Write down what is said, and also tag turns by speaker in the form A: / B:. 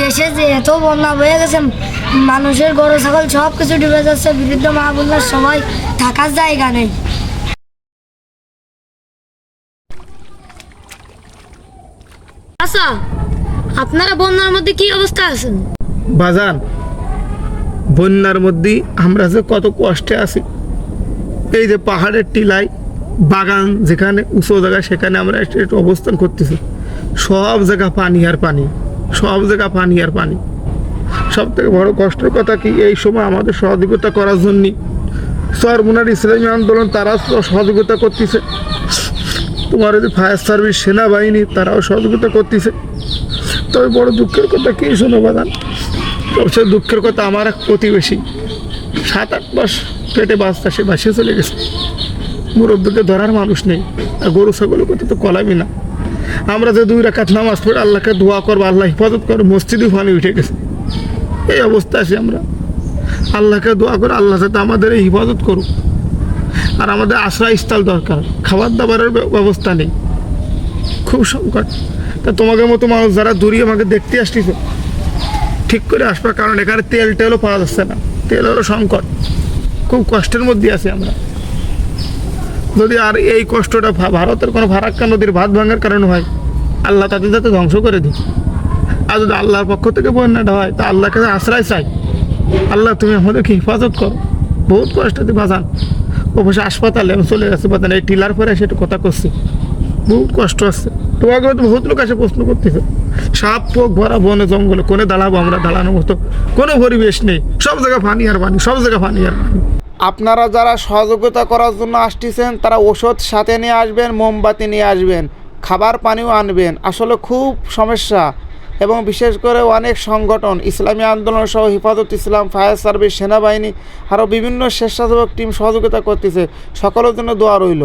A: দেশে যে এত বন্যা হয়ে গেছে, মানুষের গরু ছাগল সব কিছু ডুবে যাচ্ছে, বৃদ্ধ মা বোনরা সবাই থাকার জায়গা নেই। আচ্ছা, আপনারা বন্যার মধ্যে কি অবস্থা আছেন?
B: বাজান, বন্যার মধ্যে আমরা যে কত কষ্টে আছি। এই যে পাহাড়ের টিলায় বাগান, যেখানে উঁচু জায়গা, সেখানে আমরা একটু অবস্থান করতেছি। সব জায়গা পানি আর পানি, সব জায়গা পানি আর পানি। সব থেকে বড় কষ্টের কথা কি, এই সময় আমাদের সহযোগিতা করার জন্য চরমোনার ইসলামী আন্দোলন তারা সহযোগিতা করতেছে। তোমার যে ফায়ার সার্ভিস, সেনাবাহিনী, তারাও সহযোগিতা করতেছে। তবে বড় দুঃখের কথা কি শোনো বাদান, সবচেয়ে দুঃখের কথা, আমার এক প্রতিবেশী 7-8 মাস পেটে বাচ্চা, সে বাসিয়ে চলে গেছে। মুরব্বীকে ধরার মানুষ নেই, আর গরু ছাগলের কথা তো কলাবি না। আমরা যে 2 রাকাত নামাজ পড়ে আল্লাহকে দোয়া করবো, আল্লাহ হিফাজত করবো, মসজিদে পানি উঠে গেছে। এই অবস্থা আছি আমরা। আল্লাহকে দোয়া করে আল্লাহ যাতে আমাদের এই হিফাজত করুক। আর আমাদের আশ্রয়স্থল দরকার, খাবার দাবারের ব্যবস্থা নেই, খুব সংকট। তা তোমাদের মতো মানুষ যারা দূরে আমাকে দেখতে আসতেছে, ঠিক করে আসবা, কারণ এখানে তেলও পাওয়া যাচ্ছে না, তেলেরও সংকট। খুব কষ্টের মধ্যে আছি আমরা। যদি আর এই কষ্টটা ভারতের কোনো ফারাক্কা নদীর বাঁধ ভাঙার কারণে হয়, আল্লাহ তাদের যাতে ধ্বংস করে দিই। আর যদি আল্লাহর পক্ষ থেকে বন্যাটা হয়, তা আল্লাহকে আশ্রয় চাই, আল্লাহ তুমি আমাদেরকে হিফাজত করো। বহুত কষ্টতে বাজান, অবশ্য হাসপাতালে আমি চলে গেছি বাজান, এই টিলার পরে এসে একটু কথা করছি, বহুত কষ্ট আসছে। তোমাকে তো বহুত লোক এসে প্রশ্ন করতেছে, সাপ পোক ভরা বনে জঙ্গলে কোনে দাঁড়াবো আমরা, দাঁড়ানোর মতো কোনো পরিবেশ নেই, সব জায়গায় পানি আর পানি, সব জায়গায় পানি আর পানি।
C: আপনারা যারা সহযোগিতা করার জন্য আসতেছেন, তারা ওষুধ সাথে নিয়ে আসবেন, মোমবাতি নিয়ে আসবেন, খাবার পানিও আনবেন। আসলে খুব সমস্যা, এবং বিশেষ করে অনেক সংগঠন, ইসলামী আন্দোলন সহ হিফাজত ইসলাম, ফায়ার সার্ভিস, সেনাবাহিনী, আরও বিভিন্ন স্বেচ্ছাসেবক টিম সহযোগিতা করতেছে। সকলের জন্য দোয়া রইল।